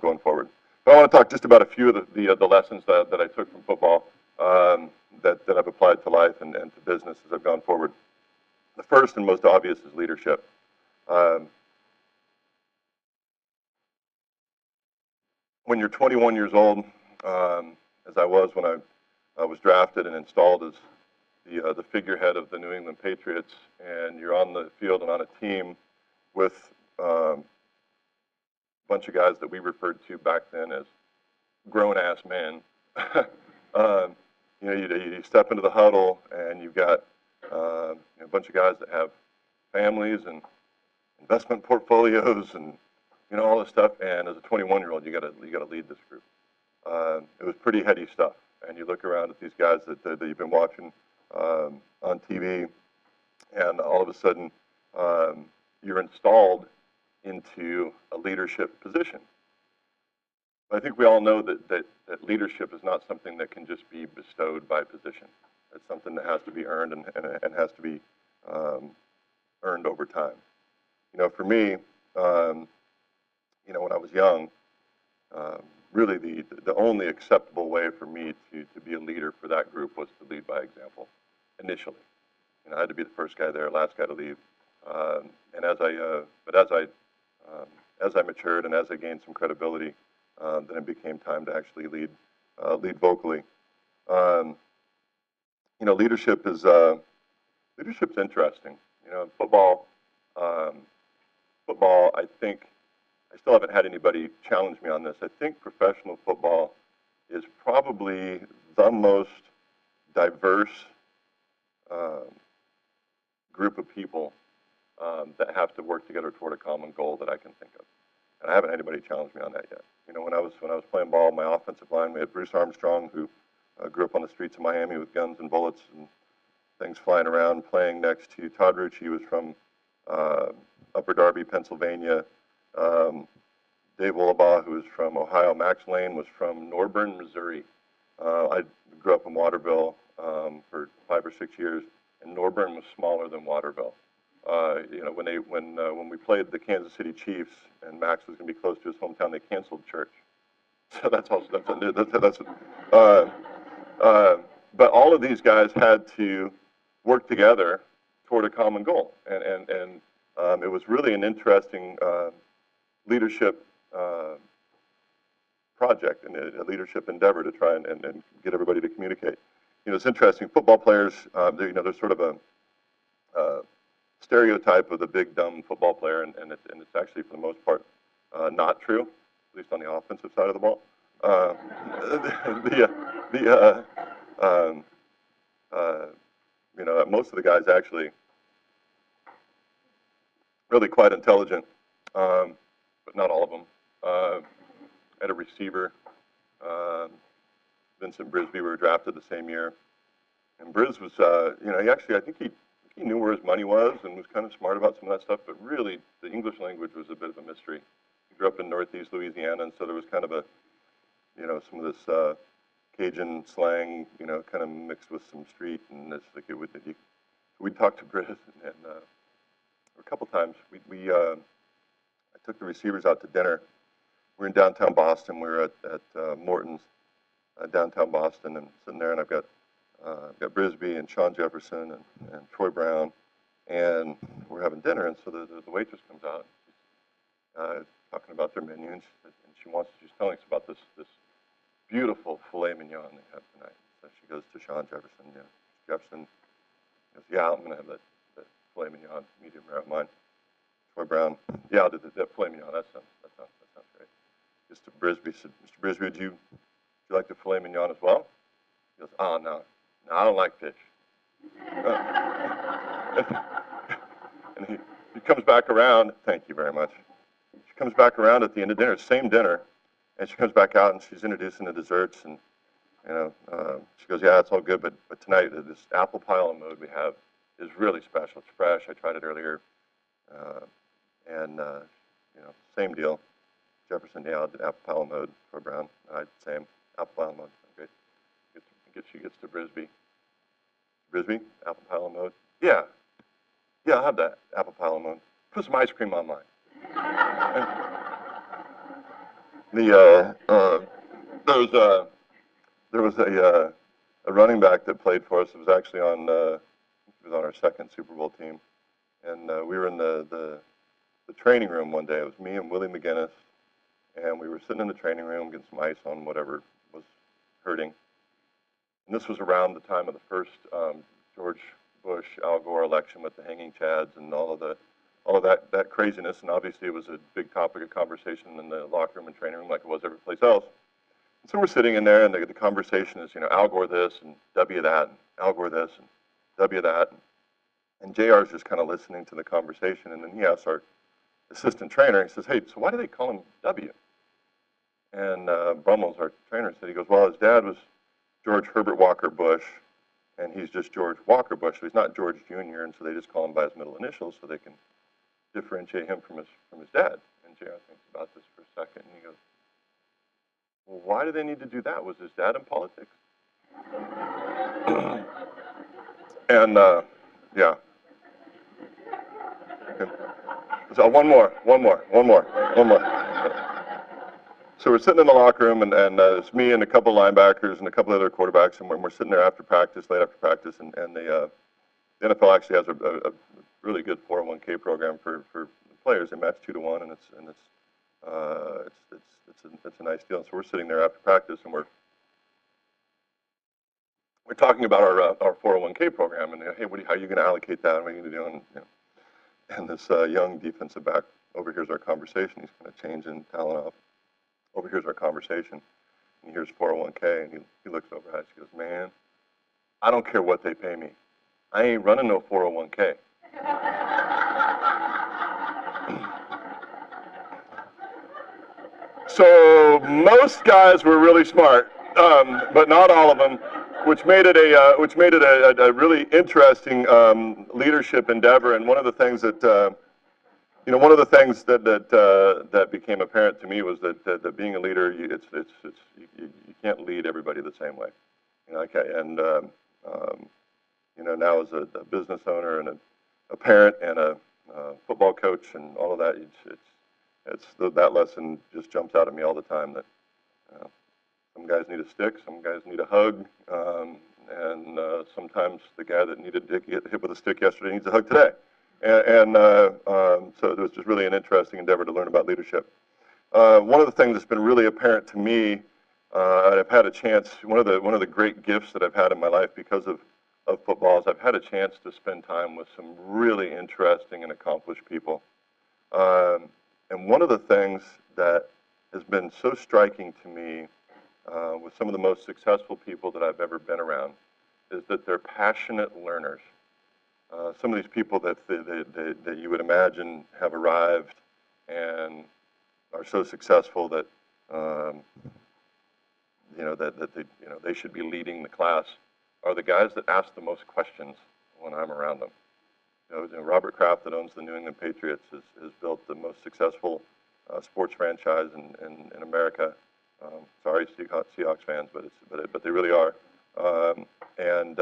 going forward. But I want to talk just about a few of the lessons that I took from football that I've applied to life and to business as I've gone forward. The first and most obvious is leadership. When you're 21 years old, as I was when I was drafted and installed as the figurehead of the New England Patriots, and you're on the field and on a team with a bunch of guys that we referred to back then as grown-ass men. You step into the huddle and you've got a bunch of guys that have families and investment portfolios and all this stuff. And as a 21-year-old, you got to lead this group. It was pretty heady stuff. And you look around at these guys that you've been watching on TV, and all of a sudden you're installed into a leadership position. But I think we all know that leadership is not something that can just be bestowed by position. It's something that has to be earned and has to be earned over time. For me, when I was young, really the only acceptable way for me to be a leader for that group was to lead by example initially. I had to be the first guy there, last guy to leave. And as I matured and as I gained some credibility, then it became time to actually lead vocally. Leadership's interesting. Football, I think, I still haven't had anybody challenge me on this. I think professional football is probably the most diverse group of people that have to work together toward a common goal that I can think of. And I haven't had anybody challenge me on that yet. When I was playing ball, my offensive line, we had Bruce Armstrong, who grew up on the streets of Miami with guns and bullets and things flying around, playing next to Todd Rucci, who was from Upper Darby, Pennsylvania. Dave Wollabaugh, who was from Ohio. Max Lane was from Norburn, Missouri. I grew up in Waterville for 5 or 6 years, and Norburn was smaller than Waterville. When we played the Kansas City Chiefs and Max was going to be close to his hometown, they canceled church. So but all of these guys had to work together toward a common goal, and it was really an interesting leadership project and a leadership endeavor to try and get everybody to communicate. It's interesting. Football players, there's sort of a stereotype of the big dumb football player, and it's actually for the most part not true, at least on the offensive side of the ball. Most of the guys actually really quite intelligent, but not all of them. Had a receiver, Vincent Brisby. We were drafted the same year, and Briz was, I think he knew where his money was and was kind of smart about some of that stuff, but really the English language was a bit of a mystery. He grew up in Northeast Louisiana, and so there was kind of some of this Cajun slang, kind of mixed with some street, and it's like we'd talk to Briz, and a couple times I took the receivers out to dinner. We were in downtown Boston. We were at Morton's, downtown Boston, and sitting there, and I've got Brisby and Sean Jefferson and Troy Brown, and we're having dinner, and so the waitress comes out, talking about their menu, and she's telling us about this beautiful filet mignon they have tonight. So she goes to Sean Jefferson. Jefferson goes, "Yeah, I'm going to have that filet mignon, medium rare of mine." Troy Brown, "Yeah, I'll do that filet mignon. That sounds great." Mr. Brisby said, "Mr. Brisby, would you like the filet mignon as well?" He goes, "Oh, no, I don't like fish." And he comes back around. Thank you very much. She comes back around at the end of dinner, same dinner, and she comes back out and she's introducing the desserts, and she goes, "Yeah, it's all good, but tonight this apple pie a la mode we have is really special. It's fresh. I tried it earlier, and same deal." Jefferson, "Yeah, I did apple pie a la mode." Troy Brown, "Same apple pie a la mode." Great. She gets to Brisby. "Brisby, apple pie a la mode." Yeah, I'll have that apple pie a la mode. Put some ice cream on mine." The there was a there was a running back that played for us. It was actually on he was on our second Super Bowl team, and we were in the training room one day. It was me and Willie McGinnis, and we were sitting in the training room getting some ice on whatever was hurting. And this was around the time of the first George Bush Al Gore election with the hanging chads and all of that craziness. And obviously, it was a big topic of conversation in the locker room and training room, like it was every place else. And so we're sitting in there, and the conversation is, Al Gore this and W that, and Al Gore this and W that. And JR is just kind of listening to the conversation, and then he asks our assistant trainer, he says, "Hey, so why do they call him W?" And Brummels, our trainer, said, he goes, "Well, his dad was George Herbert Walker Bush, and he's just George Walker Bush. So he's not George Jr., and so they just call him by his middle initials so they can differentiate him from his dad." And JR thinks about this for a second, and he goes, "Well, why do they need to do that? Was his dad in politics?" And yeah. Okay. So one more. So we're sitting in the locker room, and it's me and a couple of linebackers and a couple of other quarterbacks, and we're sitting there after practice, late after practice, and the NFL actually has a really good 401k program for players. They match 2-to-1, and it's a nice deal. And so we're sitting there after practice, and we're talking about our 401k program, and hey, how are you going to allocate that? What are you going to do? And this young defensive back overhears our conversation. He's kind of changing talent off. Overhears our conversation. And he hears 401k, and he looks over at us. He goes, "Man, I don't care what they pay me. I ain't running no 401k." So most guys were really smart, but not all of them, which made it a really interesting leadership endeavor. And one of the things that that became apparent to me was that being a leader, you can't lead everybody the same way. Now as a business owner and a parent and a football coach and all of that, that lesson just jumps out at me all the time. That some guys need a stick, some guys need a hug, and sometimes the guy that needed to get hit with a stick yesterday needs a hug today. So it was just really an interesting endeavor to learn about leadership. One of the things that's been really apparent to me, and I've had a chance. One of the great gifts that I've had in my life because of football is I've had a chance to spend time with some really interesting and accomplished people. And one of the things that has been so striking to me with some of the most successful people that I've ever been around is that they're passionate learners. Some of these people that you would imagine have arrived and are so successful that they should be leading the class are the guys that ask the most questions when I'm around them. Robert Kraft, that owns the New England Patriots, has built the most successful sports franchise in America. Sorry, Seahawks fans, but they really are. And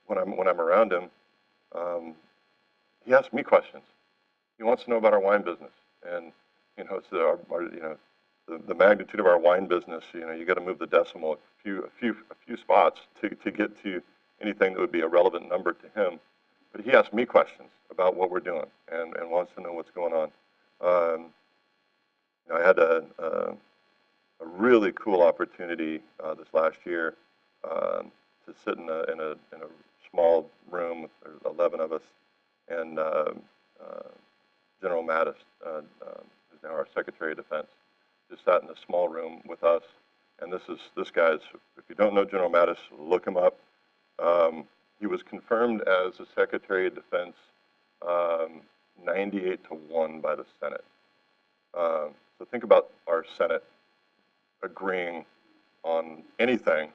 when I'm around him, he asks me questions. He wants to know about our wine business, and it's the magnitude of our wine business. You got to move the decimal a few spots to get to anything that would be a relevant number to him. But he asks me questions about what we're doing and wants to know what's going on. I had a really cool opportunity this last year to sit in a small room with 11 of us, and General Mattis, who's now our Secretary of Defense, just sat in a small room with us. And this guy's, if you don't know General Mattis, look him up. He was confirmed as the Secretary of Defense 98-1 by the Senate. So think about our Senate agreeing on anything.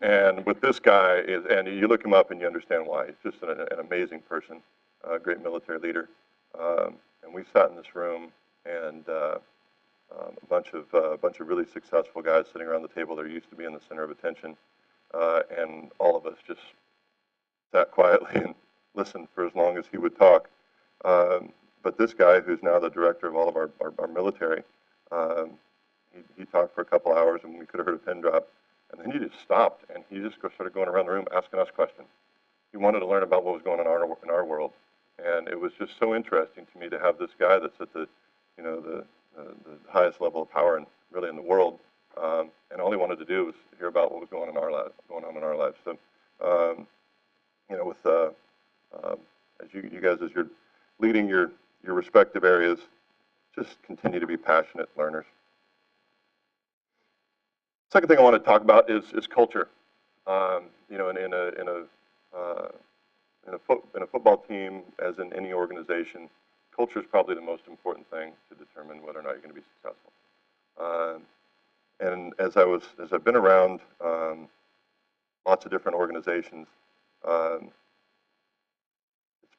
And with this guy, and you look him up and you understand why. He's just an amazing person, a great military leader. And we sat in this room, and a bunch of really successful guys sitting around the table. They're used to being the center of attention, and all of us just sat quietly and listened for as long as he would talk. But this guy, who's now the director of all of our military, talk for a couple hours, and we could have heard a pin drop. And then he just stopped, and he just started going around the room asking us questions. He wanted to learn about what was going on in our world, and it was just so interesting to me to have this guy that's at the, you know, the highest level of power and really in the world, and all he wanted to do was hear about what was going on in our lives. So, you know, with as you guys, as you're leading your respective areas, just continue to be passionate learners. Second thing I want to talk about is culture. You know, in a football team, as in any organization, culture is probably the most important thing to determine whether or not you're going to be successful. And as I've been around lots of different organizations,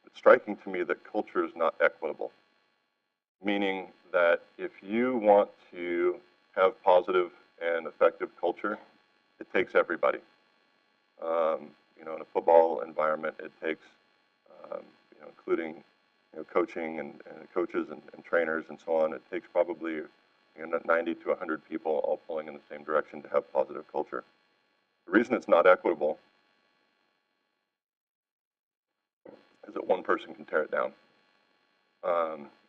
it's striking to me that culture is not equitable. Meaning that if you want to have positive and effective culture, it takes everybody. You know, in a football environment, it takes, you know, including, you know, coaching and coaches and trainers and so on. It takes probably, you know, 90 to 100 people all pulling in the same direction to have positive culture. The reason it's not equitable is that one person can tear it down.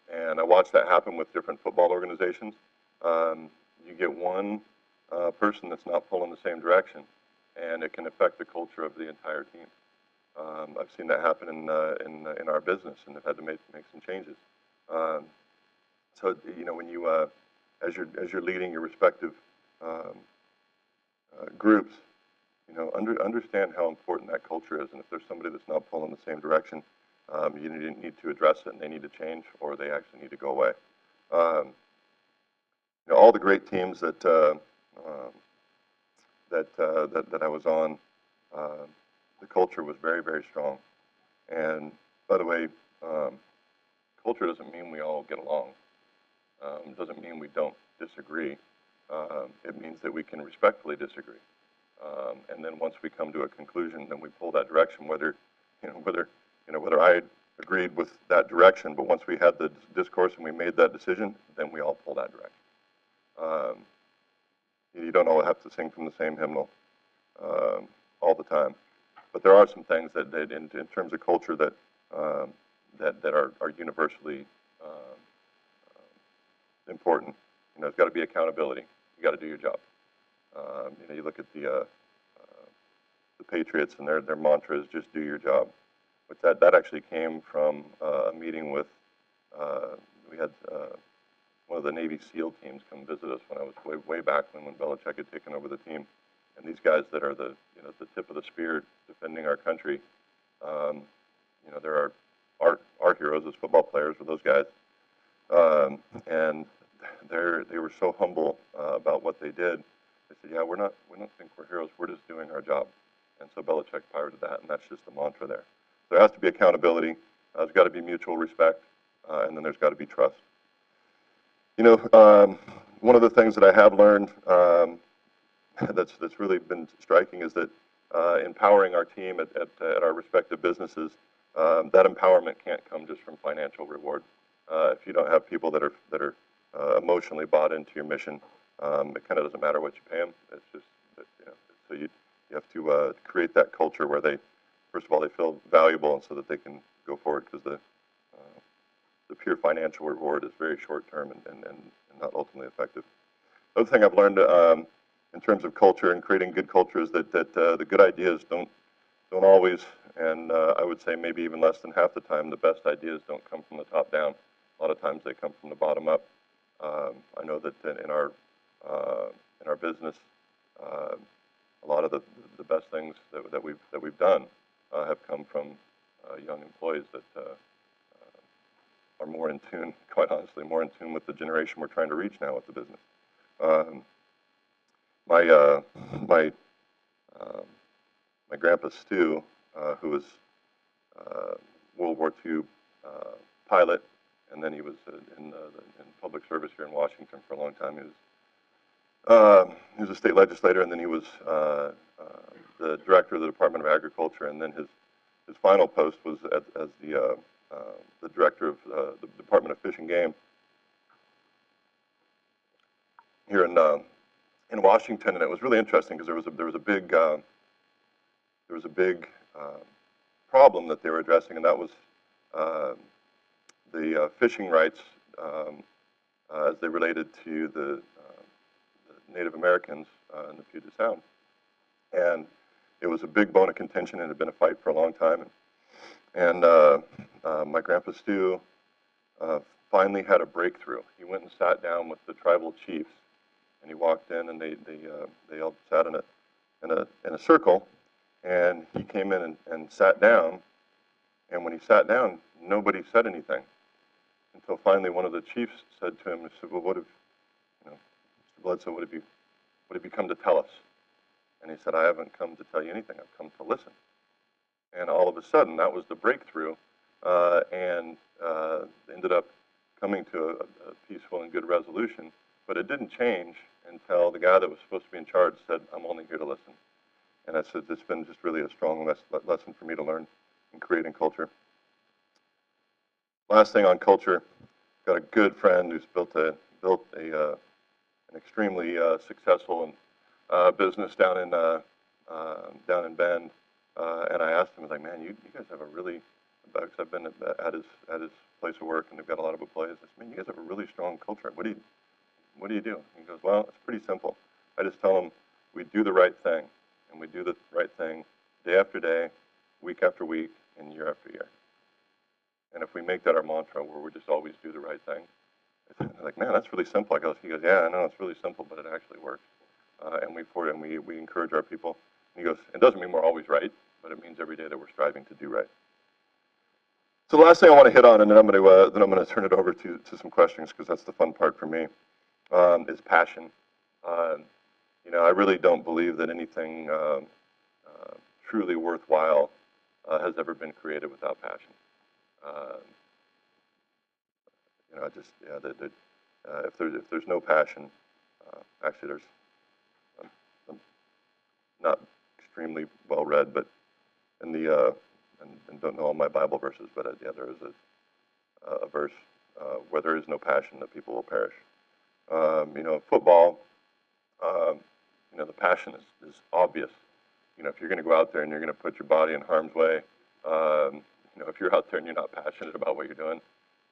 And I watched that happen with different football organizations. You get one person that's not pulling the same direction, and it can affect the culture of the entire team. I've seen that happen in our business, and have had to make some changes. So you know, when you as you're leading your respective groups, you know, understand how important that culture is, and if there's somebody that's not pulling the same direction, you need to address it, and they need to change, or they actually need to go away. You know, all the great teams that I was on, the culture was very, very strong. And by the way, culture doesn't mean we all get along. It doesn't mean we don't disagree. It means that we can respectfully disagree. And then once we come to a conclusion, then we pull that direction. Whether I agreed with that direction, but once we had the discourse and we made that decision, then we all pull that direction. You don't all have to sing from the same hymnal all the time, but there are some things that in terms of culture that are universally important. You know, there's got to be accountability. You got to do your job. You know, you look at the Patriots, and their mantra is just do your job. But that actually came from a meeting with we had one of the Navy SEAL teams come visit us when I was way back when Belichick had taken over the team, and these guys that are the tip of the spear defending our country. You know, there are our heroes as football players were those guys, and they were so humble about what they did. They said, "Yeah, we don't think we're heroes. We're just doing our job." And so Belichick piloted that, and that's just the mantra there. There has to be accountability. There's got to be mutual respect, and then there's got to be trust. You know, one of the things that I have learned that's really been striking is that empowering our team at our respective businesses, that empowerment can't come just from financial reward. If you don't have people that are emotionally bought into your mission, it kind of doesn't matter what you pay them. It's just that, you know, so you have to create that culture where they, first of all, they feel valuable, and so that they can go forward, because the pure financial reward is very short term and not ultimately effective. The other thing I've learned in terms of culture and creating good culture is that the good ideas don't always, and I would say maybe even less than half the time, the best ideas don't come from the top down. A lot of times they come from the bottom up. I know that in our business, a lot of the best things that we've done have come from young employees that are more in tune, quite honestly, more in tune with the generation we're trying to reach now with the business. My grandpa Stu, who was World War II pilot, and then he was in public service here in Washington for a long time. He was a state legislator, and then he was the director of the Department of Agriculture, and then his final post was as the director of the Department of Fish and Game here in in Washington, and it was really interesting because there was a big problem that they were addressing, and that was uh, the fishing rights as they related to the Native Americans in the Puget Sound. And it was a big bone of contention, and it had been a fight for a long time. And my grandpa Stu finally had a breakthrough. He went and sat down with the tribal chiefs, and he walked in, and they all sat in a circle, and he came in and sat down. And when he sat down, nobody said anything until finally one of the chiefs said to him, he said, "Well, what have Mr. Bledsoe, what have you come to tell us?" And he said, "I haven't come to tell you anything. I've come to listen." And all of a sudden, that was the breakthrough, and ended up coming to a peaceful and good resolution. But it didn't change until the guy that was supposed to be in charge said, "I'm only here to listen." And I said, it's been just really a strong lesson for me to learn in creating culture. Last thing on culture, got a good friend who's built an extremely successful business down in Bend, and I asked him, I was like, "Man, you guys have a really," because I've been at his place of work, and they've got a lot of employees. I said, "Man, you guys have a really strong culture. What do you do?" He goes, "Well, it's pretty simple. I just tell them we do the right thing, and we do the right thing day after day, week after week, and year after year. And if we make that our mantra, where we just always do the right thing," I'm like, "Man, that's really simple." He goes, "Yeah, I know it's really simple, but it actually works." And we encourage our people. And he goes, "It doesn't mean we're always right, but it means every day that we're striving to do right." So the last thing I want to hit on, and then I'm going to turn it over to some questions, because that's the fun part for me, is passion. I really don't believe that anything truly worthwhile has ever been created without passion. If there's no passion, actually I'm not extremely well read, but in the and don't know all my Bible verses, but there is a verse where there is no passion, the people will perish. Football, the passion is obvious. If you're going to go out there and you're going to put your body in harm's way, if you're out there and you're not passionate about what you're doing,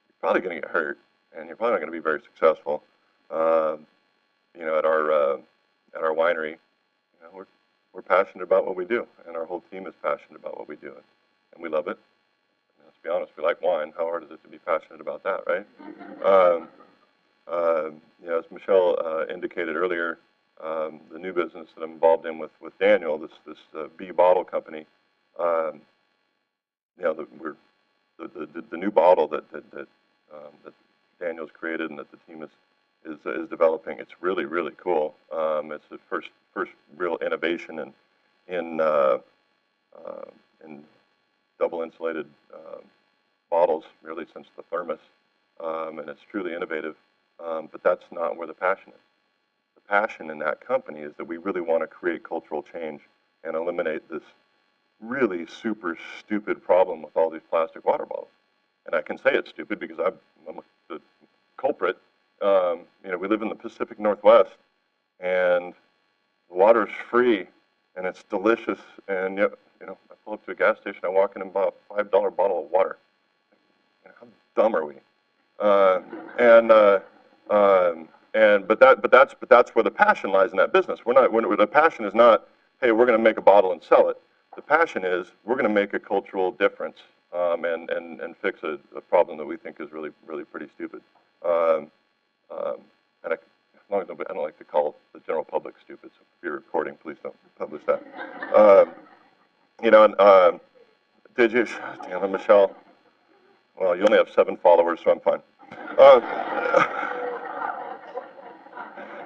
you're probably going to get hurt, and you're probably not going to be very successful. At our winery, we're passionate about what we do, and our whole team is passionate about what we do, and we love it. Let's be honest, we like wine. How hard is it to be passionate about that, right? As Michelle indicated earlier, the new business that I'm involved in with Daniel, this B bottle company, the new bottle that Daniel's created and that the team is developing. It's really, really cool. It's the first real innovation in double insulated bottles, really, since the thermos, and it's truly innovative. But that's not where the passion is. The passion in that company is that we really want to create cultural change and eliminate this really super stupid problem with all these plastic water bottles. And I can say it's stupid because I'm the culprit. We live in the Pacific Northwest, and the water's free, and it's delicious. And I pull up to a gas station, I walk in and buy a $5 bottle of water. How dumb are we? But that's where the passion lies in that business. The passion is not, hey, we're going to make a bottle and sell it. The passion is we're going to make a cultural difference and fix a problem that we think is really, really pretty stupid. As long as I don't like to call the general public stupid, so if you're recording, please don't publish that. Did you? Damn it, Michelle. Well, you only have 7 followers, so I'm fine.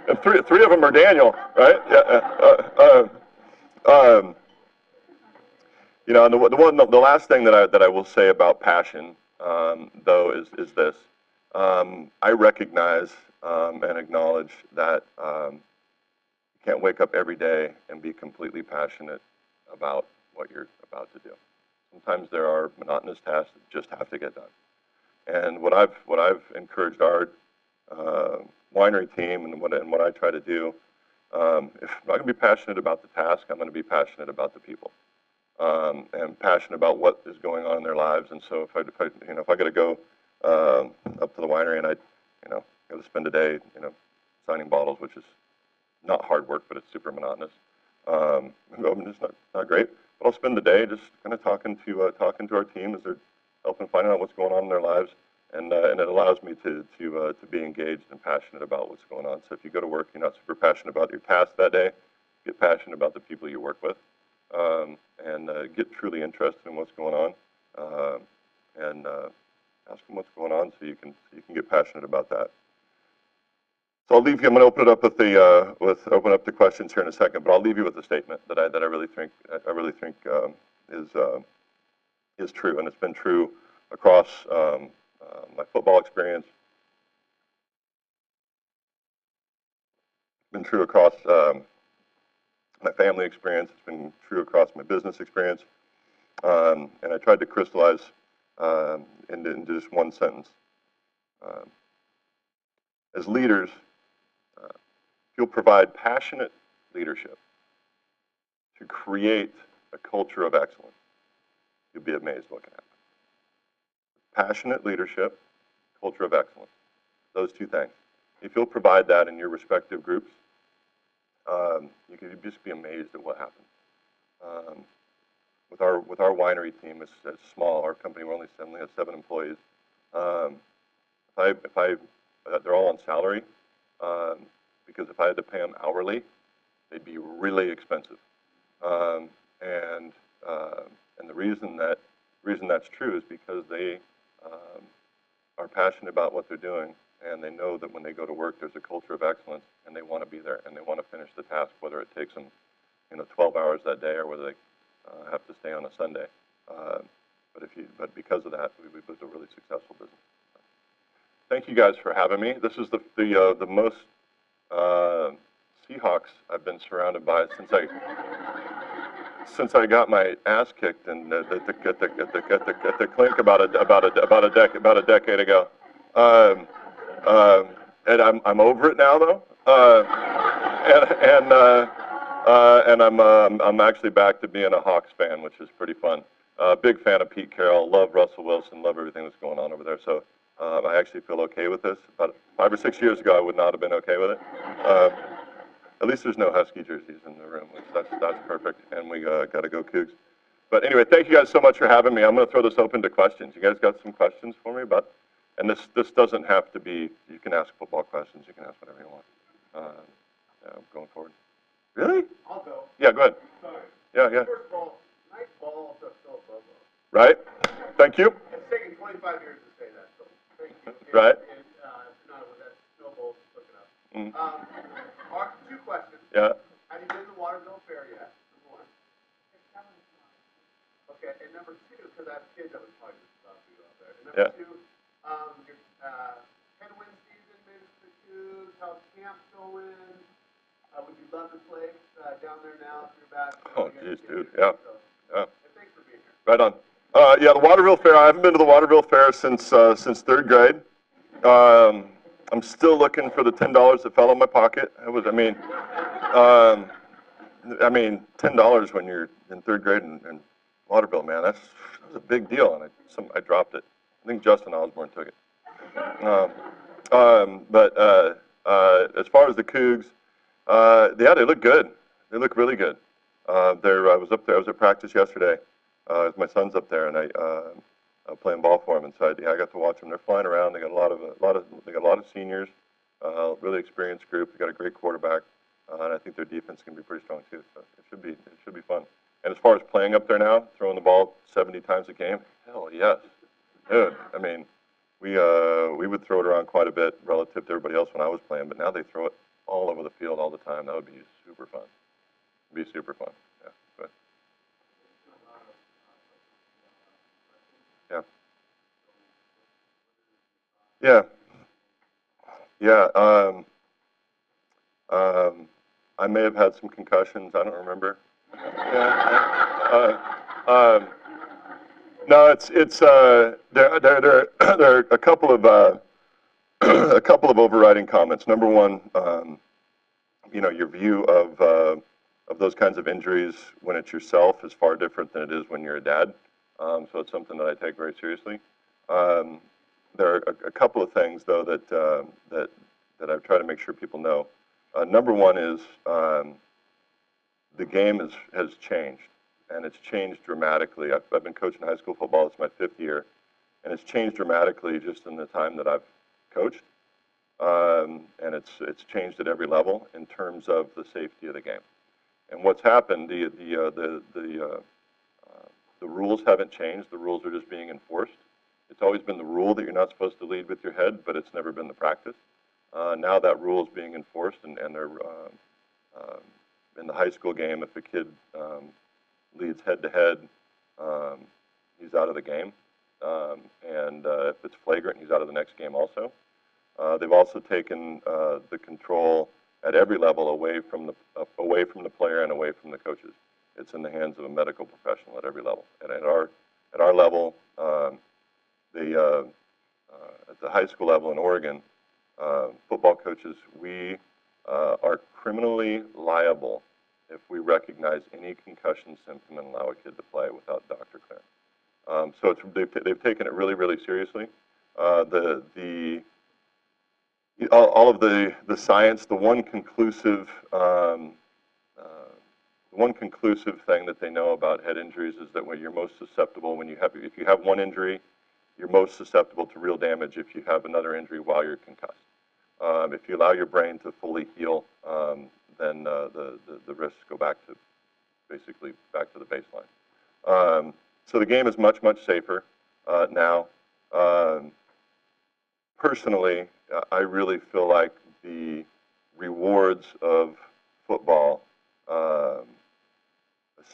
And three of them are Daniel, right? And the last thing that I will say about passion, though, is this: I recognize and acknowledge that you can't wake up every day and be completely passionate about what you're about to do. Sometimes there are monotonous tasks that just have to get done. And what I've encouraged our winery team and what I try to do If I'm not going to be passionate about the task, I'm going to be passionate about the people, and passionate about what is going on in their lives. And so if I got to go up to the winery and I got to spend a day signing bottles, which is not hard work, but it's super monotonous. It's not great, but I'll spend the day just kind of talking to our team as they're helping find out what's going on in their lives, and it allows me to be engaged and passionate about what's going on. So if you go to work, you're not super passionate about your task that day, get passionate about the people you work with, and get truly interested in what's going on, and ask them what's going on so you can get passionate about that. So I'll leave you. I'm going to open it up open up the questions here in a second, but I'll leave you with a statement that I really think is true, and it's been true across my football experience, been true across my family experience, it's been true across my business experience, and I tried to crystallize into just one sentence. As leaders, you'll provide passionate leadership to create a culture of excellence. You'll be amazed what can happen. Passionate leadership, culture of excellence. Those two things. If you'll provide that in your respective groups, you can just be amazed at what happens. With our winery team, it's small. Our company we only have 7 employees. They're all on salary. Because if I had to pay them hourly, they'd be really expensive. And the reason that's true is because they are passionate about what they're doing, and they know that when they go to work, there's a culture of excellence, and they want to be there, and they want to finish the task, whether it takes them 12 hours that day or whether they have to stay on a Sunday. But because of that, we built a really successful business. Thank you guys for having me. This is the most Seahawks I've been surrounded by since I got my ass kicked and at the clink about a decade ago. And I'm over it now though. And I'm actually back to being a Hawks fan, which is pretty fun. Big fan of Pete Carroll. Love Russell Wilson. Love everything that's going on over there. So. I actually feel okay with this. About 5 or 6 years ago, I would not have been okay with it. At least there's no Husky jerseys in the room, which that's perfect, and we got to go Cougs. But anyway, thank you guys so much for having me. I'm going to throw this open to questions. You guys got some questions for me about? And this doesn't have to be. You can ask football questions. You can ask whatever you want. Going forward. Really? I'll go. Yeah, go ahead. Sorry. Yeah. First of all, nice ball to Phil Bobo. Right. Thank you. It's taken 25 years to say that. So. Right. That snowball looking up. Mm. 2 questions. Yeah. Have you been to the Waterville Fair yet? Number 1. Okay, and number 2, because I have kids, I would probably just love to go out there. And number 2, your headwind season, maybe for Cougs, how's camp going? Would you love to play down there now if you're back? Oh, geez, dude. Yeah. Yeah. And thanks for being here. Right on. Yeah, the Waterville Fair. I haven't been to the Waterville Fair since 3rd grade. I'm still looking for the $10 that fell in my pocket. $10 when you're in 3rd grade in Waterville, man, that was a big deal, and I dropped it. I think Justin Osborne took it. But as far as the Cougs, yeah, they look good. They look really good. I was up there. I was at practice yesterday. My son's up there, and I'm playing ball for him. And so I got to watch them. They're flying around. They got a lot of seniors, really experienced group. They got a great quarterback, and I think their defense can be pretty strong too. So it should be fun. And as far as playing up there now, throwing the ball 70 times a game, hell yes, dude. We would throw it around quite a bit relative to everybody else when I was playing, but now they throw it all over the field all the time. That would be super fun. It'd be super fun. Yeah. Good. Yeah. I may have had some concussions. I don't remember. No, there are a couple of overriding comments. Number one, your view of those kinds of injuries when it's yourself is far different than it is when you're a dad. So it's something that I take very seriously. Um, there are a couple of things though that I've tried to make sure people know. Number one is the game has changed, and it's changed dramatically. I've been coaching high school football. It's my 5th year, and it's changed dramatically just in the time that I've coached. And it's changed at every level in terms of the safety of the game. And what's happened, the rules haven't changed. The rules are just being enforced. It's always been the rule that you're not supposed to lead with your head, but it's never been the practice. Now that rule is being enforced, and they're in the high school game. If a kid leads head to head, he's out of the game, and if it's flagrant, he's out of the next game also. They've also taken the control at every level away from the player and away from the coaches. It's in the hands of a medical professional at every level. And at our level, at the high school level in Oregon, football coaches, we are criminally liable if we recognize any concussion symptom and allow a kid to play without doctor clearance. So they've taken it really, really seriously. All of the science, the one conclusive thing that they know about head injuries is that when you're most susceptible, if you have one injury, you're most susceptible to real damage if you have another injury while you're concussed. If you allow your brain to fully heal, then the risks go basically back to the baseline. So the game is much, much safer now. Personally, I really feel like the rewards of football,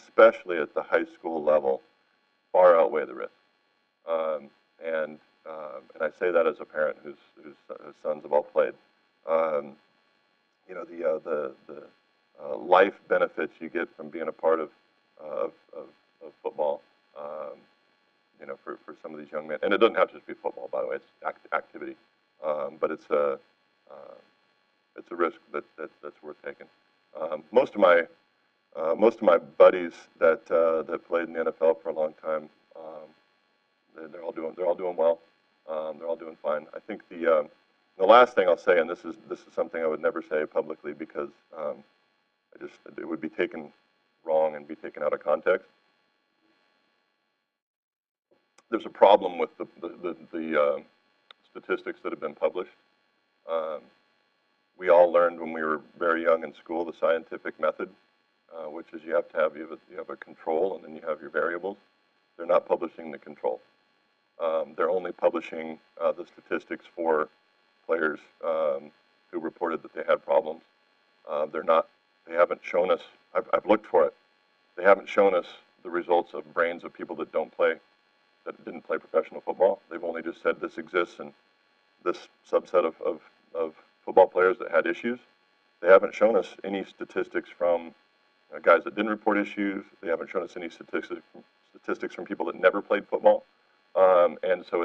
especially at the high school level, far outweigh the risks. And I say that as a parent whose sons have all played. The life benefits you get from being a part of football. For some of these young men, and it doesn't have to just be football, by the way. It's activity, but it's a risk that's worth taking. Most of my buddies that played in the NFL for a long time, they're all doing well. They're all doing fine. I think the last thing I'll say, and this is something I would never say publicly because it would be taken wrong and be taken out of context. There's a problem with the statistics that have been published. We all learned when we were very young in school the scientific method, which is you have a control and then you have your variables. They're not publishing the control. They're only publishing the statistics for players who reported that they had problems. They haven't shown us. I've looked for it. They haven't shown us the results of brains of people that didn't play professional football. They've only just said this exists in this subset of football players that had issues. They haven't shown us any statistics from guys that didn't report issues. They haven't shown us any statistics from people that never played football. And so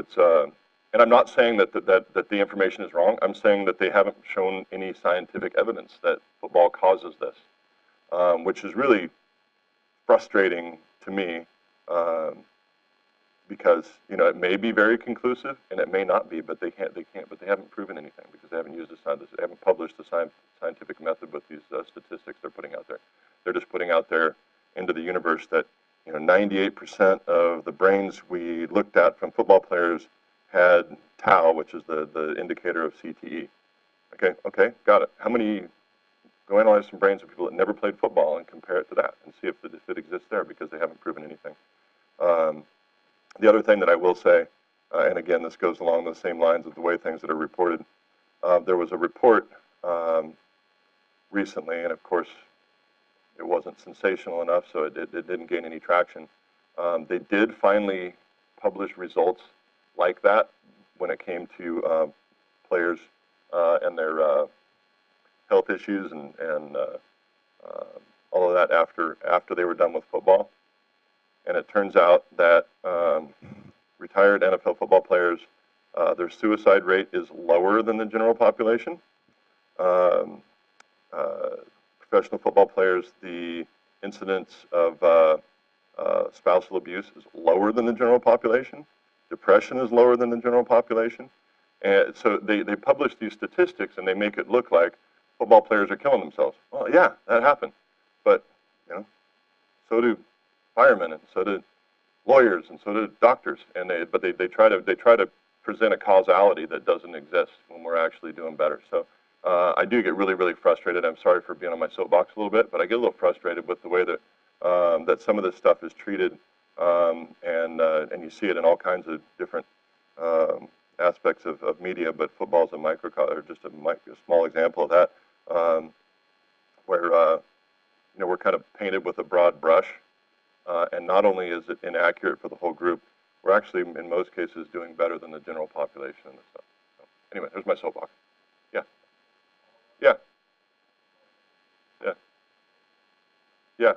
and I'm not saying that the information is wrong. I'm saying that they haven't shown any scientific evidence that football causes this, which is really frustrating to me. Because it may be very conclusive and it may not be, but they haven't proven anything because they haven't they haven't published the scientific method with these statistics they're putting out there. They're just putting out there into the universe that 98% of the brains we looked at from football players had tau, which is the indicator of CTE. Okay, got it. Go analyze some brains of people that never played football and compare it to that and see if it exists there because they haven't proven anything. The other thing that I will say, and again, this goes along the same lines of the way things that are reported, there was a report recently, and of course, it wasn't sensational enough, so it didn't gain any traction. They did finally publish results like that when it came to players and their health issues and all of that after they were done with football. And it turns out that retired NFL football players, their suicide rate is lower than the general population. professional football players, the incidence of spousal abuse is lower than the general population. Depression is lower than the general population. And so they publish these statistics and they make it look like football players are killing themselves. Well, yeah, that happened. But, you know, so do firemen and so do lawyers and so do doctors. And they try to present a causality that doesn't exist when we're actually doing better. So I do get really, really frustrated. I'm sorry for being on my soapbox a little bit, but I get a little frustrated with the way that that some of this stuff is treated, and you see it in all kinds of different aspects of media. But football is a or just a small example of that, where we're kind of painted with a broad brush, and not only is it inaccurate for the whole group, we're actually in most cases doing better than the general population and stuff. So, anyway, there's my soapbox. Yeah, yeah, yeah, yeah.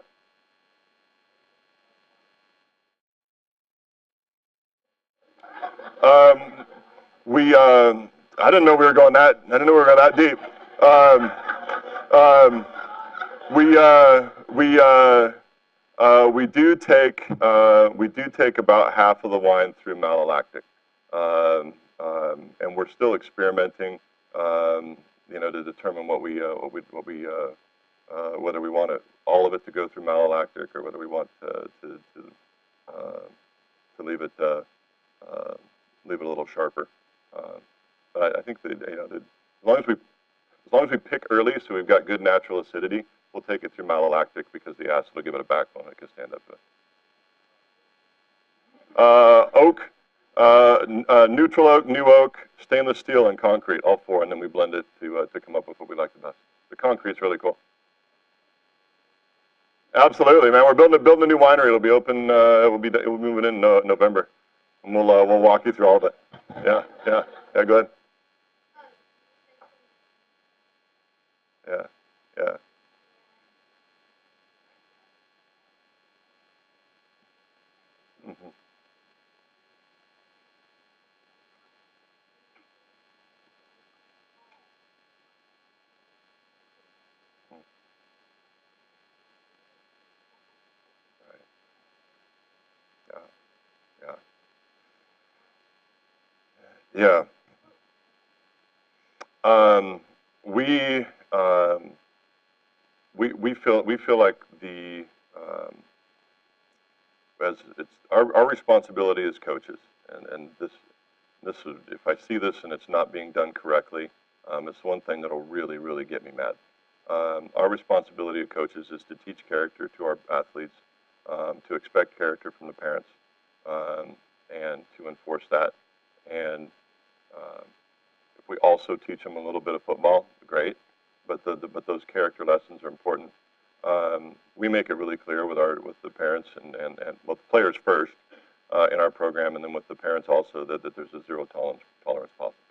Um, I didn't know we were going that. I didn't know we were going that deep. Um, um, we do take about half of the wine through malolactic, and we're still experimenting, to determine whether we want all of it to go through malolactic or whether we want uh, to leave it a little sharper. Uh, but I think that as long as we pick early, so we've got good natural acidity, we'll take it through malolactic because the acid will give it a backbone it can stand up to it. Oak, neutral oak, new oak, stainless steel, and concrete, all four, and then we blend it to come up with what we like the best. The concrete's really cool. Absolutely, man. We're building a new winery. It'll be open. We'll be moving in November, and we'll walk you through all of it. Yeah, yeah, yeah. Go ahead. Yeah, yeah. Hmm. Right. Yeah, yeah, yeah. We we feel like um, as it's our responsibility as coaches, and this is, if I see this and it's not being done correctly, it's one thing that'll really, really get me mad. Our responsibility as coaches is to teach character to our athletes, to expect character from the parents, um, and to enforce that. And um, if we also teach them a little bit of football, great. But those character lessons are important. We make it really clear with the parents and well, the players first in our program, and then with the parents also that there's a zero tolerance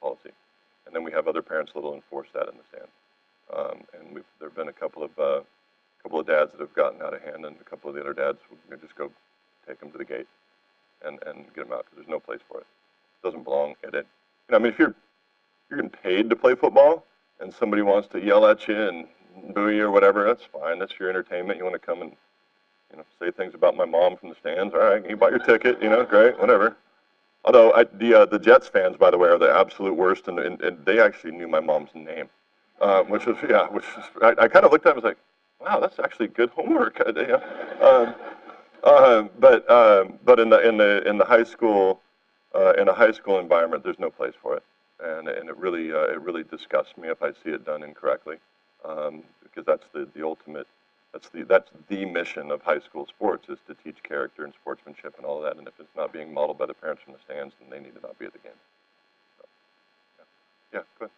policy, and then we have other parents that'll enforce that in the stands. And there've been a couple of dads that have gotten out of hand, and a couple of the other dads will just go take them to the gate and get them out because there's no place for it. It doesn't belong at it. I mean, if you're getting paid to play football, and somebody wants to yell at you and boo you or whatever, that's fine. That's your entertainment. You want to come and say things about my mom from the stands. All right, you bought your ticket. Great, whatever. Although the Jets fans, by the way, are the absolute worst, and they actually knew my mom's name, I kind of looked at it and was like, wow, that's actually good homework. Um, but in the high school in a high school environment, there's no place for it, and it really disgusts me if I see it done incorrectly, because that's the ultimate. That's the mission of high school sports, is to teach character and sportsmanship and all of that. And if it's not being modeled by the parents from the stands, then they need to not be at the game. So, yeah, go ahead.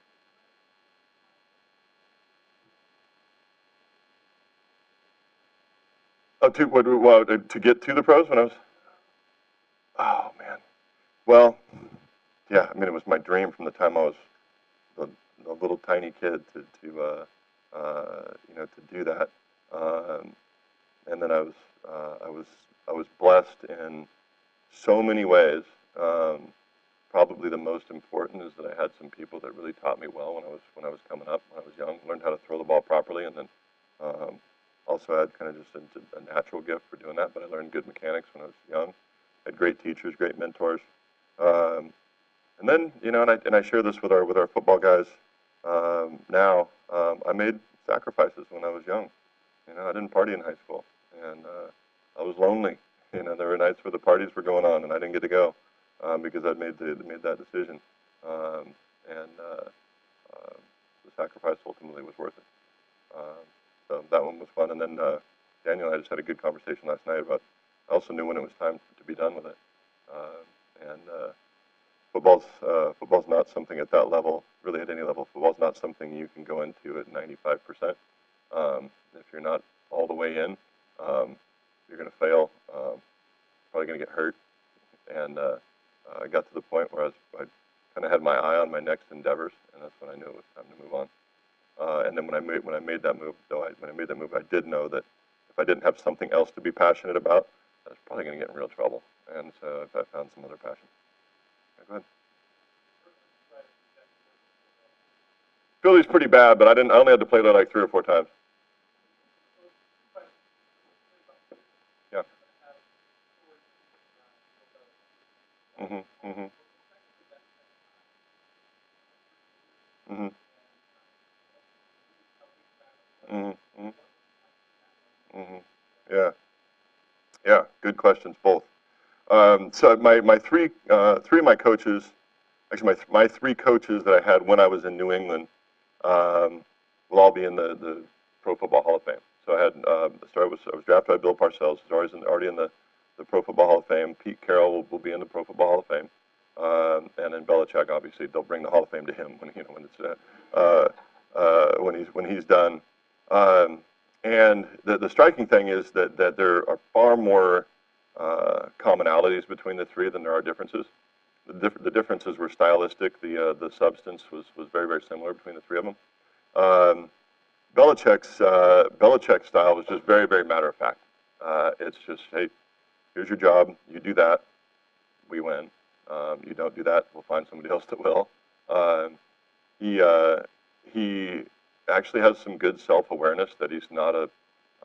Oh, to get to the pros when I was. Oh man. Well, yeah. I mean, it was my dream from the time I was the, the little tiny kid to do that. Um, and then I was blessed in so many ways. Probably probably the most important is that I had some people that really taught me well when I was coming up, when I was young, learned how to throw the ball properly, and then also had kind of just a natural gift for doing that. But I learned good mechanics when I was young. Had great teachers, great mentors, and then and I share this with our football guys now. I made sacrifices when I was young. I didn't party in high school, and I was lonely. There were nights where the parties were going on, and I didn't get to go because I'd made that decision, and the sacrifice ultimately was worth it. So that one was fun. And then Daniel and I just had a good conversation last night about. I also knew when it was time to be done with it, and football's not something at that level, really at any level. Football's not something you can go into at 95%. If you're not all the way in, you're going to fail. Probably going to get hurt. And I got to the point where I kind of had my eye on my next endeavors, and that's when I knew it was time to move on. And then when I made that move, I did know that if I didn't have something else to be passionate about, I was probably going to get in real trouble. And so I found some other passion. Yeah, go ahead. Philly's pretty bad, but I only had to play there like 3 or 4 times. Yeah. Mhm. Mhm. Mhm. Mhm. Mhm. Mhm. Yeah. Yeah. Good questions, both. So my three of my coaches, actually my 3 coaches that I had when I was in New England, will all be in the Pro Football Hall of Fame. So I had I was drafted by Bill Parcells, who's already in the Pro Football Hall of Fame. Pete Carroll will be in the Pro Football Hall of Fame, and then Belichick, obviously, they'll bring the Hall of Fame to him when he's done. Um, and the striking thing is that there are far more commonalities between the 3 than there are differences. The differences were stylistic. The substance was very, very similar between the 3 of them. Um, Belichick's style was just very, very matter of fact. It's just, hey, here's your job. You do that, we win. You don't do that, we'll find somebody else that will. Um, he actually has some good self-awareness that he's not a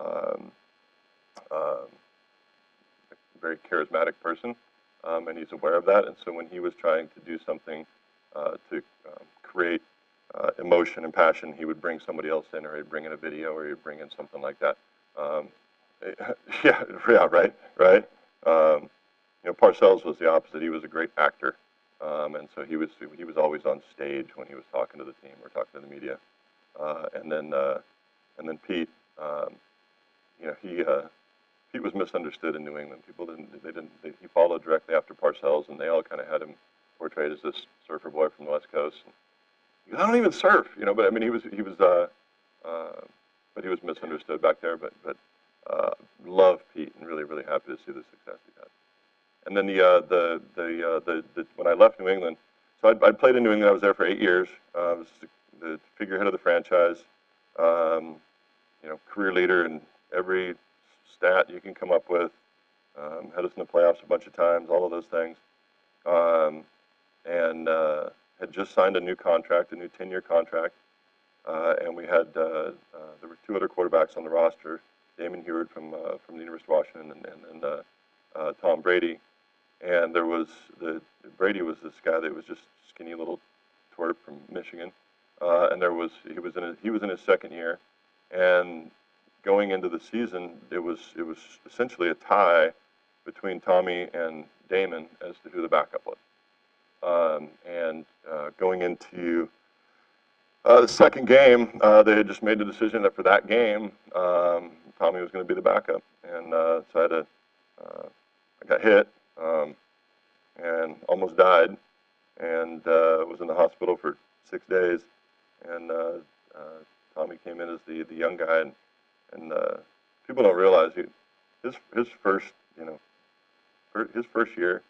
um, um, very charismatic person, and he's aware of that. And so when he was trying to do something to create emotion and passion, he would bring somebody else in, or he'd bring in a video, or he'd bring in something like that. Um, yeah, right, right. Parcells was the opposite. He was a great actor, and so he was always on stage when he was talking to the team or talking to the media. And then Pete, he Pete was misunderstood in New England. People he followed directly after Parcells, and they all kind of had him portrayed as this surfer boy from the West Coast. And I don't even surf, but I mean, but he was misunderstood back there. But love Pete, and really, really happy to see the success he had. And then when I left New England, so I played in New England. I was there for 8 years. I was the figurehead of the franchise, career leader in every stat you can come up with. Had us in the playoffs a bunch of times, all of those things. And had just signed a new contract, a new 10-year contract. And we had there were 2 other quarterbacks on the roster, Damon Heward from the University of Washington, and Tom Brady. And Brady was this guy that was just skinny little twerp from Michigan, and he was in his 2nd year, and going into the season, it was essentially a tie between Tommy and Damon as to who the backup was. And going into the 2nd game, they had just made the decision that for that game, Tommy was going to be the backup, and so I got hit. And almost died, and was in the hospital for 6 days. And Tommy came in as the young guy, and people don't realize his first year,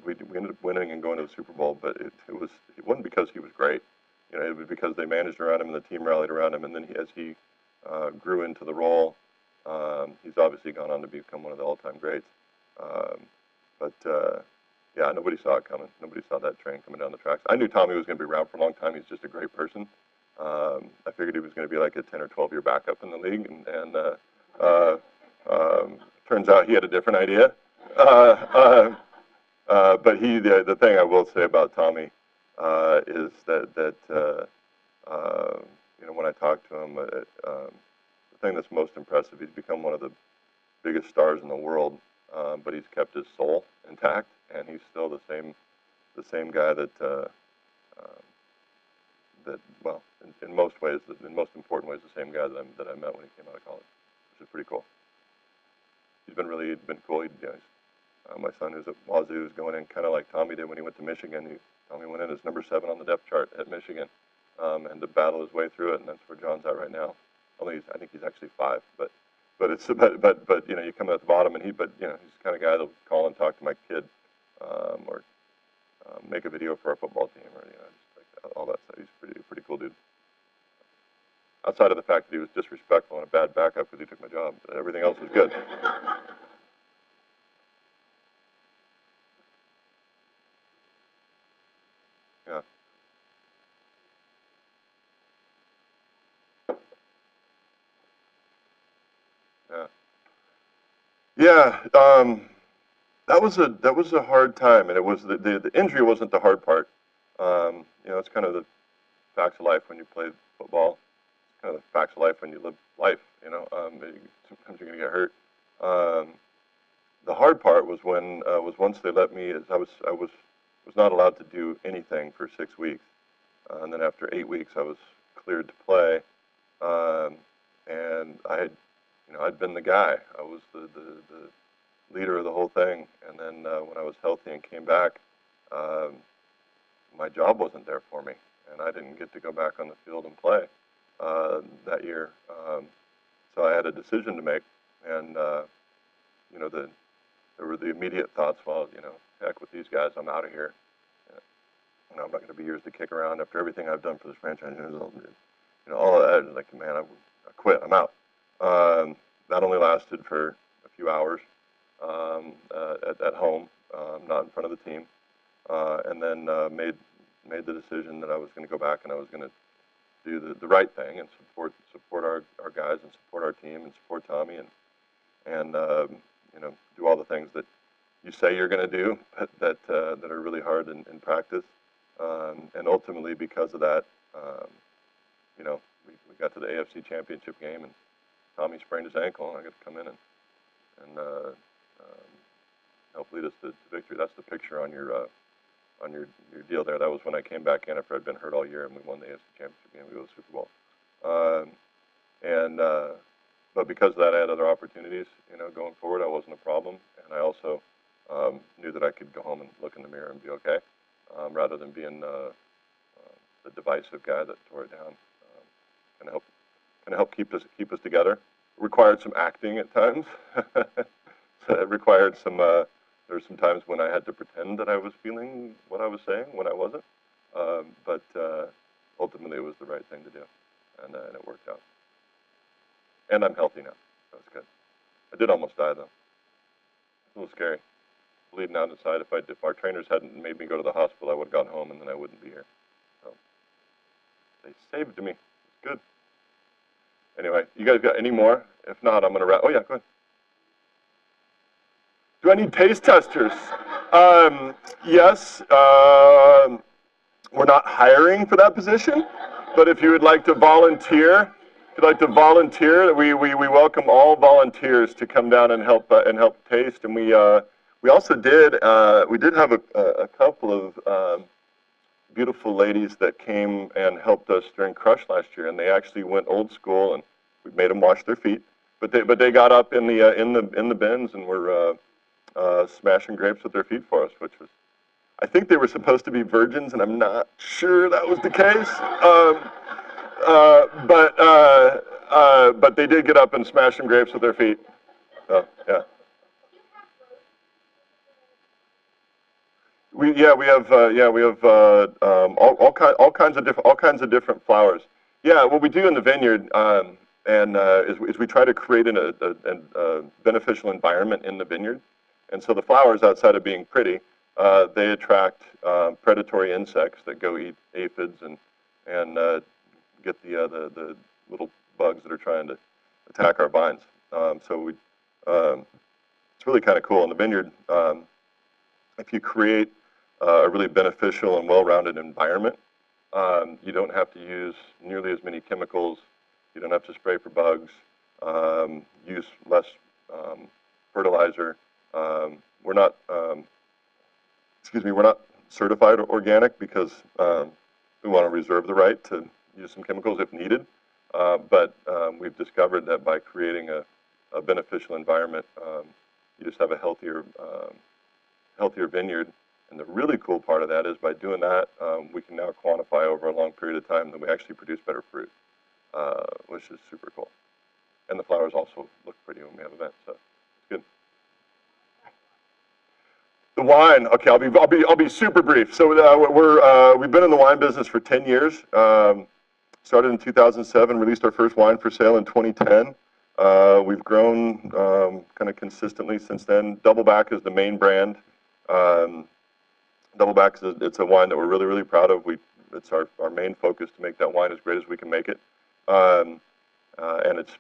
we ended up winning and going to the Super Bowl, but it wasn't because he was great. It was because they managed around him and the team rallied around him, and then as he grew into the role, he's obviously gone on to become one of the all-time greats. But Yeah, nobody saw it coming. Nobody saw that train coming down the tracks. I knew Tommy was going to be around for a long time. He's just a great person. I figured he was going to be like a 10 or 12-year backup in the league, and turns out he had a different idea. But the thing I will say about Tommy is that you know, when I talk to him, the thing that's most impressive, he's become one of the biggest stars in the world, but he's kept his soul intact, and he's still the same guy that well, in most ways, in most important ways, the same guy that I met when he came out of college, which is pretty cool. He's been cool. My son who's at Wazoo is going in kind of like Tommy did when he went to Michigan. Tommy went in as number 7 on the depth chart at Michigan, and to battle his way through it, and that's where John's at right now. I think he's actually 5, but you know, you come at the bottom, and you know, he's the kind of guy that'll call and talk to my kid, or make a video for our football team, or you know, just like all that stuff. He's pretty cool dude. Outside of the fact that he was disrespectful and a bad backup because he took my job, but everything else was good. Yeah. Yeah. Yeah. That was a hard time, and it was the injury wasn't the hard part. You know, it's kind of the facts of life when you play football. It's kind of the facts of life when you live life. You know, sometimes you're gonna get hurt. The hard part was once they let me, as I was not allowed to do anything for 6 weeks, and then after 8 weeks I was cleared to play, and I'd been the guy. I was the leader of the whole thing, and then when I was healthy and came back, my job wasn't there for me, and I didn't get to go back on the field and play that year. So I had a decision to make, and you know, there were the immediate thoughts, well, you know, heck with these guys, I'm out of here. You know, I'm not going to be yours to kick around after everything I've done for this franchise. You know, all of that. Like, man, I quit. I'm out. That only lasted for a few hours at home, not in front of the team, and then made the decision that I was going to go back and I was going to do the right thing and support our guys and support our team and support Tommy and you know, do all the things that you say you're going to do, but that are really hard in practice. And ultimately, because of that, you know, we got to the AFC Championship game, and Tommy sprained his ankle, and I got to come in and help lead us to victory. That's the picture on your deal there. That was when I came back in after I'd been hurt all year, and we won the AFC Championship game. We go to the Super Bowl. But because of that, I had other opportunities. You know, going forward, I wasn't a problem, and I also knew that I could go home and look in the mirror and be okay, rather than being the divisive guy that tore it down. Kind of help keep us together. It required some acting at times. So it required some. There were some times when I had to pretend that I was feeling what I was saying when I wasn't. But ultimately, it was the right thing to do, and it worked out. And I'm healthy now. That was good. I did almost die though. It's a little scary. Bleeding out inside. If our trainers hadn't made me go to the hospital, I would have gone home and then I wouldn't be here. So they saved me. It's good. Anyway, you guys got any more? If not, I'm gonna wrap. Oh yeah, go ahead. Do I need taste testers? Yes. We're not hiring for that position, but if you would like to volunteer. If you'd like to volunteer, we welcome all volunteers to come down and help taste. And we also did have a couple of beautiful ladies that came and helped us during Crush last year, and they actually went old school, and we made them wash their feet. But they got up in the bins and were smashing grapes with their feet for us, which was, I think they were supposed to be virgins, and I'm not sure that was the case. But they did get up and smash some grapes with their feet. So yeah. We have all kinds of different flowers. Yeah, what we do in the vineyard is we try to create a beneficial environment in the vineyard, and so the flowers, outside of being pretty, they attract predatory insects that go eat aphids and get the little bugs that are trying to attack our vines. It's really kind of cool. In the vineyard, if you create a really beneficial and well-rounded environment, you don't have to use nearly as many chemicals. You don't have to spray for bugs. Use less fertilizer. We're not, we're not certified organic because we want to reserve the right to use some chemicals if needed. But we've discovered that by creating a beneficial environment, you just have a healthier vineyard. And the really cool part of that is by doing that, we can now quantify over a long period of time that we actually produce better fruit, which is super cool. And the flowers also look pretty when we have events, so it's good. The wine, okay, I'll be super brief. So we've been in the wine business for 10 years. Started in 2007, released our first wine for sale in 2010. We've grown kind of consistently since then. Doubleback is the main brand. Doubleback it's a wine that we're really, really proud of. It's our main focus to make that wine as great as we can make it. And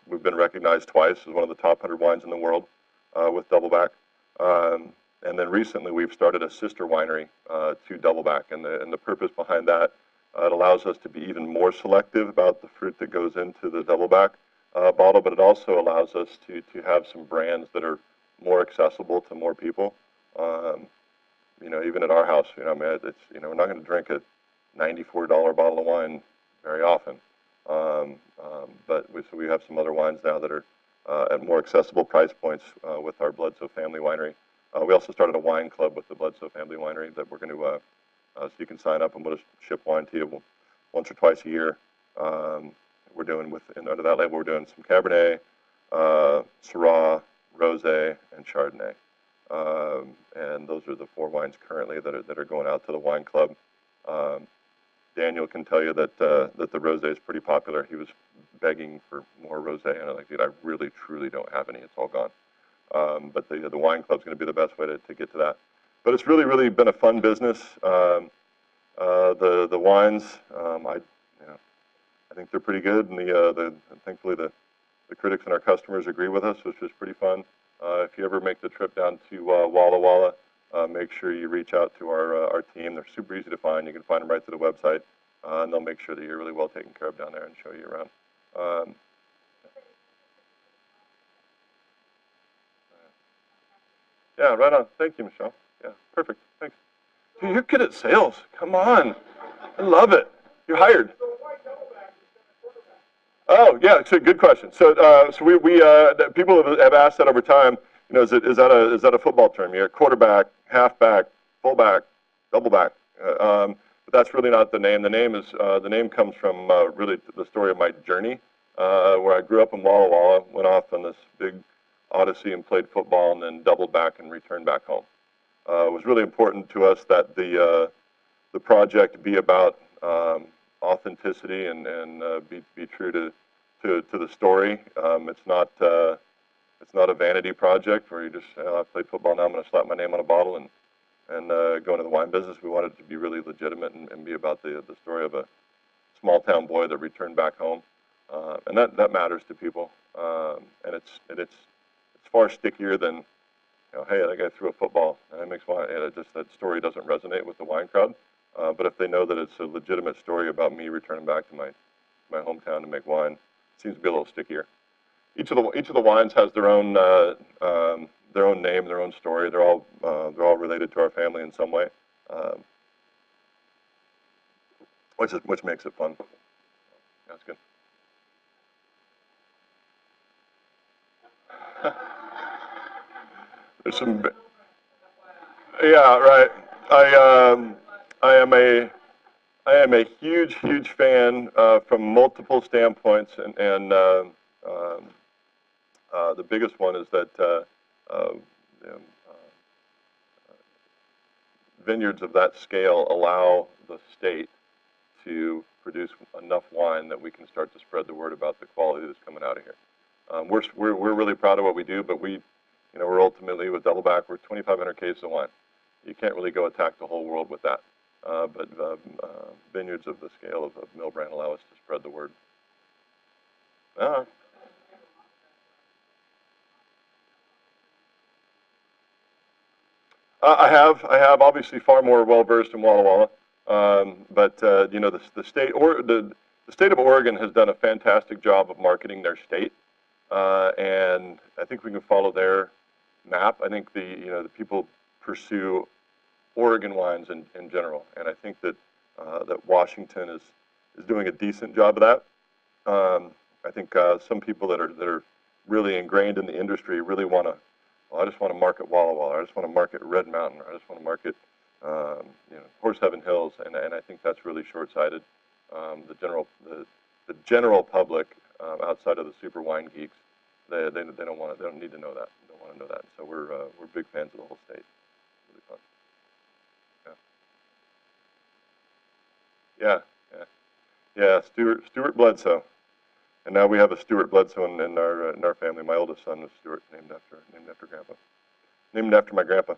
we've been recognized twice as one of the top 100 wines in the world with Doubleback. And then recently we've started a sister winery to Doubleback, and the purpose behind that, it allows us to be even more selective about the fruit that goes into the Doubleback bottle, but it also allows us to have some brands that are more accessible to more people. Even at our house, we're not going to drink a $94 bottle of wine very often. But we have some other wines now that are at more accessible price points with our Bledsoe Family Winery. We also started a wine club with the Bledsoe Family Winery that we're going to, so you can sign up and we'll just ship wine to you once or twice a year. We're doing under that label, we're doing some Cabernet, Syrah, Rosé, and Chardonnay. And those are the 4 wines currently that are going out to the wine club. Daniel can tell you that the rosé is pretty popular. He was begging for more rosé, and I'm like, dude, I really, truly don't have any. It's all gone. But the wine club's going to be the best way to get to that. But it's really, really been a fun business. The wines, I think they're pretty good, and thankfully the critics and our customers agree with us, which is pretty fun. If you ever make the trip down to Walla Walla, make sure you reach out to our team. They're super easy to find. You can find them right through the website, and they'll make sure that you're really well taken care of down there and show you around. Yeah, right on. Thank you, Michelle. Yeah, perfect. Thanks. Dude, you're good at sales. Come on. I love it. You're hired. Oh, yeah, it's a good question. So people have asked that over time. Is that a football term? You're quarterback, halfback, fullback, doubleback. But that's really not the name. The name comes from really the story of my journey, where I grew up in Walla Walla, went off on this big odyssey and played football, and then doubled back and returned back home. It was really important to us that the project be about authenticity and be true to the story. It's not a vanity project where you just I played football, now I'm going to slap my name on a bottle and go into the wine business. We wanted it to be really legitimate and be about the story of a small town boy that returned back home, and that matters to people. And it's far stickier than hey, that guy threw a football and it makes wine. That story doesn't resonate with the wine crowd. But if they know that it's a legitimate story about me returning back to my hometown to make wine, it seems to be a little stickier. Each of the wines has their own name, their own story. They're all related to our family in some way, which makes it fun. That's good. There's some. Yeah, right. I am a huge fan from multiple standpoints, and the biggest one is that vineyards of that scale allow the state to produce enough wine that we can start to spread the word about the quality that's coming out of here. We're really proud of what we do, but we're ultimately with Doubleback, we're 2,500 cases of wine. you can't really go attack the whole world with that. But vineyards of the scale of Mill Brand allow us to spread the word. I have obviously far more well versed in Walla Walla, but you know, the state the state of Oregon has done a fantastic job of marketing their state, and I think we can follow their map. I think the people pursue Oregon wines in general, and I think that that Washington is doing a decent job of that. I think some people that are really ingrained in the industry really want to. Well, I just want to market Walla Walla. I just want to market Red Mountain. Or I just want to market Horse Heaven Hills, and I think that's really short-sighted. The general public outside of the super wine geeks, they don't need to know that. They don't want to know that. So we're big fans of the whole state. Really fun. Yeah. Stuart Bledsoe, and now we have a Stuart Bledsoe in our family. My oldest son was Stuart, named after my grandpa.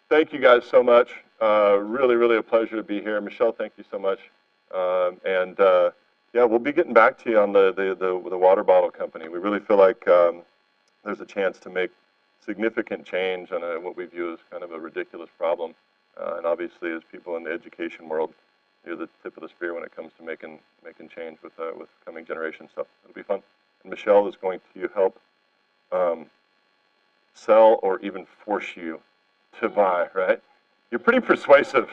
Thank you guys so much. Really a pleasure to be here. Michelle, thank you so much. Yeah, we'll be getting back to you on the water bottle company. We really feel like there's a chance to make significant change on what we view as kind of a ridiculous problem. And obviously, as people in the education world, you're the tip of the spear when it comes to making change with coming generation stuff. It'll be fun. And Michelle is going to help sell or even force you to buy. Right? You're pretty persuasive.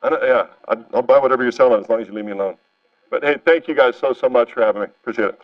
I'll buy whatever you're selling as long as you leave me alone. But hey, thank you guys so much for having me. Appreciate it.